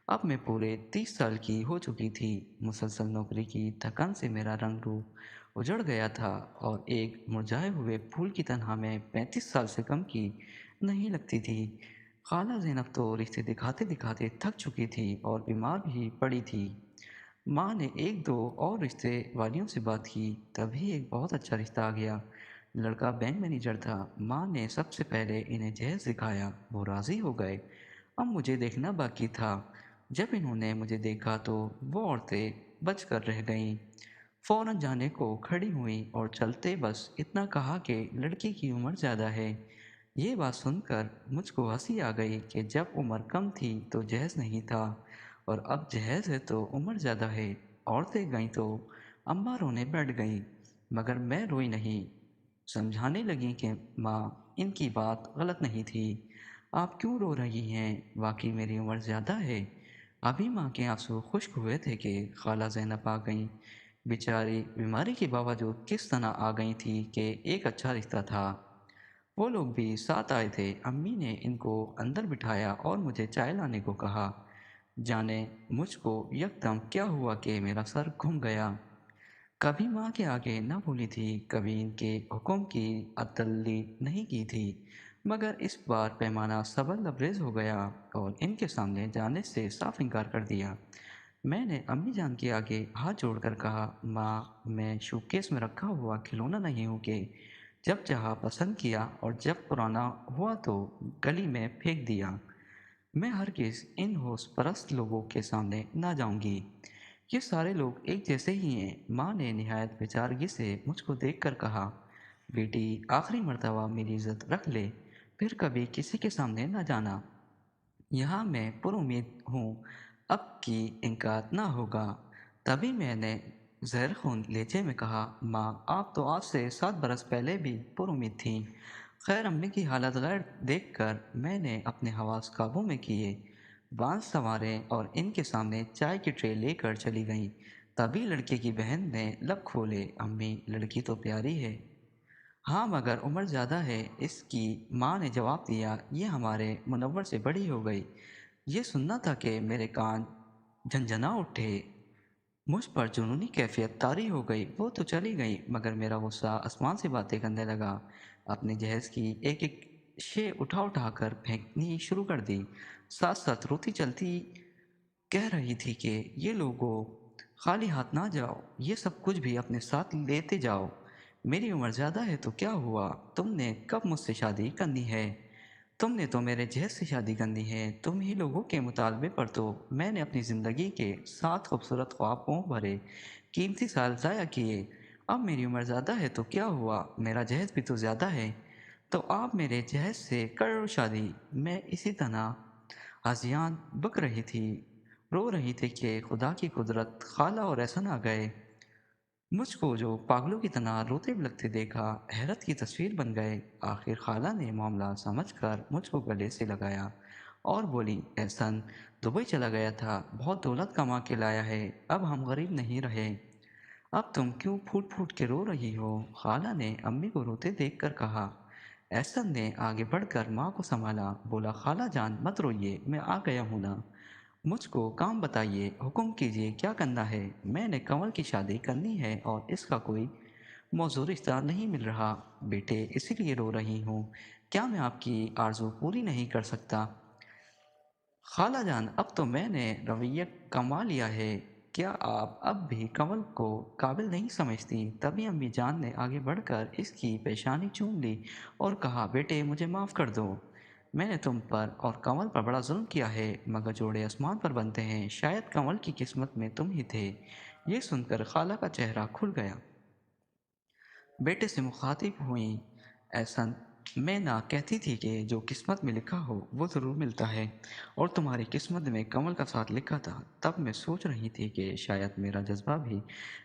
अब मैं पूरे 30 साल की हो चुकी थी। मुसलसल नौकरी की थकान से मेरा रंग रूप उजड़ गया था और एक मुरझाए हुए फूल की तरह मैं 35 साल से कम की नहीं लगती थी। खाला ज़ैनब तो रिश्ते दिखाते दिखाते थक चुकी थी और बीमार भी पड़ी थी। माँ ने एक दो और रिश्ते वालियों से बात की, तभी एक बहुत अच्छा रिश्ता आ गया। लड़का बैंक मैनेजर था। माँ ने सबसे पहले इन्हें जहेज दिखाया, वो राज़ी हो गए। अब मुझे देखना बाकी था। जब इन्होंने मुझे देखा तो वो औरतें बच कर रह गईं। फौरन जाने को खड़ी हुई और चलते बस इतना कहा कि लड़की की उम्र ज़्यादा है। ये बात सुनकर मुझको हंसी आ गई कि जब उम्र कम थी तो जहेज नहीं था, और अब जहेज है तो उम्र ज़्यादा है। औरतें गईं तो अम्मा रोने बैठ गई, मगर मैं रोई नहीं। समझाने लगी कि माँ, इनकी बात गलत नहीं थी। आप क्यों रो रही हैं? वाकई मेरी उम्र ज़्यादा है। अभी माँ के आंसू खुश्क हुए थे कि खाला ज़ैनब आ गईं। बेचारी बीमारी के बावजूद किस तरह आ गई थी कि एक अच्छा रिश्ता था। वो लोग भी साथ आए थे। अम्मी ने इनको अंदर बिठाया और मुझे चाय लाने को कहा। जाने मुझको यकदम क्या हुआ कि मेरा सर घूम गया। कभी माँ के आगे न बोली थी, कभी इनके हुक्म की अतल्ली नहीं की थी, मगर इस बार पैमाना सबल लबरेज हो गया और इनके सामने जाने से साफ इनकार कर दिया। मैंने अम्मी जान के आगे हाथ जोड़कर कहा, माँ, मैं शूटकेस में रखा हुआ खिलौना नहीं हूँ कि जब चाहा पसंद किया और जब पुराना हुआ तो गली में फेंक दिया। मैं हरगिज़ इन होश परस्त लोगों के सामने ना जाऊंगी। ये सारे लोग एक जैसे ही हैं। माँ ने निहायत बेचारगी से मुझको देखकर कहा, बेटी, आखिरी मर्तबा मेरी इज्जत रख ले, फिर कभी किसी के सामने ना जाना। यहाँ मैं पुरुमीद हूँ अब की इनकार ना होगा। तभी मैंने ज़हर खून लहजे में कहा, माँ, आप तो आज से 7 बरस पहले भी पुरुमीद थीं। खैर, अम्मी की हालत गैर देखकर मैंने अपने हवास काबू में किए, बांस संवारे और इनके सामने चाय की ट्रे लेकर चली गईं। तभी लड़के की बहन ने लब खोले, अम्मी, लड़की तो प्यारी है। हाँ, मगर उम्र ज़्यादा है। इसकी माँ ने जवाब दिया, ये हमारे मुनव्वर से बड़ी हो गई। ये सुनना था कि मेरे कान झनझना उठे। मुझ पर जुनूनी कैफियत तारी हो गई। वो तो चली गई, मगर मेरा गुस्सा आसमान से बातें करने लगा। अपने जहेज की एक एक शे उठा उठा कर फेंकनी शुरू कर दी। साथ साथ रोती चलती कह रही थी कि ये लोगों, खाली हाथ ना जाओ, ये सब कुछ भी अपने साथ लेते जाओ। मेरी उम्र ज़्यादा है तो क्या हुआ? तुमने कब मुझसे शादी करनी है? तुमने तो मेरे जहज से शादी करनी है। तुम ही लोगों के मुतालबे पर तो मैंने अपनी ज़िंदगी के 7 खूबसूरत ख्वाबों भरे कीमती साल ज़ाया किए। अब मेरी उम्र ज़्यादा है तो क्या हुआ? मेरा जहेज भी तो ज़्यादा है। तो आप मेरे जहेज से कर लो शादी। मैं इसी तरह आजियान बक रही थी, रो रही थी कि खुदा की कुदरत, खाला और एहसन आ गए। मुझको जो पागलों की तरह रोते बिलखते देखा, हैरत की तस्वीर बन गए। आखिर खाला ने मामला समझकर मुझको गले से लगाया और बोली, एहसन दुबई चला गया था, बहुत दौलत कमा के लाया है, अब हम गरीब नहीं रहे। अब तुम क्यों फूट फूट के रो रही हो? खाला ने अम्मी को रोते देखकर कहा। एहसन ने आगे बढ़कर माँ को संभाला, बोला, खाला जान, मत रोइए, मैं आ गया हूँ ना। मुझको काम बताइए, हुक्म कीजिए, क्या करना है? मैंने कंवल की शादी करनी है और इसका कोई मौजूद रिश्ता नहीं मिल रहा। बेटे, इसीलिए रो रही हूँ। क्या मैं आपकी आरज़ू पूरी नहीं कर सकता? खाला जान, अब तो मैंने रवैया कमा लिया है। क्या आप अब भी कंवल को काबिल नहीं समझती? तभी अम्मी जान ने आगे बढ़कर इसकी पेशानी चूम ली और कहा, बेटे, मुझे माफ़ कर दो। मैंने तुम पर और कंवल पर बड़ा जुल्म किया है, मगर जोड़े आसमान पर बनते हैं। शायद कंवल की किस्मत में तुम ही थे। ये सुनकर खाला का चेहरा खुल गया। बेटे से मुखातिब हुई, ऐसा मैं ना कहती थी कि जो किस्मत में लिखा हो वो ज़रूर मिलता है, और तुम्हारी किस्मत में कमल का साथ लिखा था। तब मैं सोच रही थी कि शायद मेरा जज्बा भी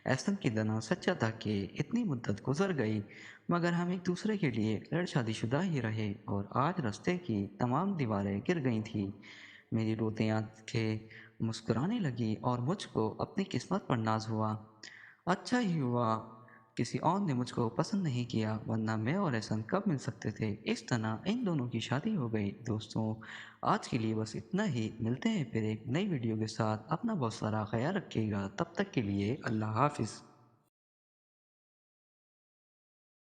ऐसन की तरह सच्चा था कि इतनी मुद्दत गुजर गई, मगर हम एक दूसरे के लिए गैर शादीशुदा ही रहे, और आज रास्ते की तमाम दीवारें गिर गई थी। मेरी रोती आंखें मुस्कुराने लगी और मुझको अपनी किस्मत पर नाज हुआ। अच्छा ही हुआ किसी और ने मुझको पसंद नहीं किया, वरना मैं और एहसन कब मिल सकते थे। इस तरह इन दोनों की शादी हो गई। दोस्तों, आज के लिए बस इतना ही। मिलते हैं फिर एक नई वीडियो के साथ। अपना बहुत सारा ख्याल रखिएगा। तब तक के लिए अल्लाह हाफिज़।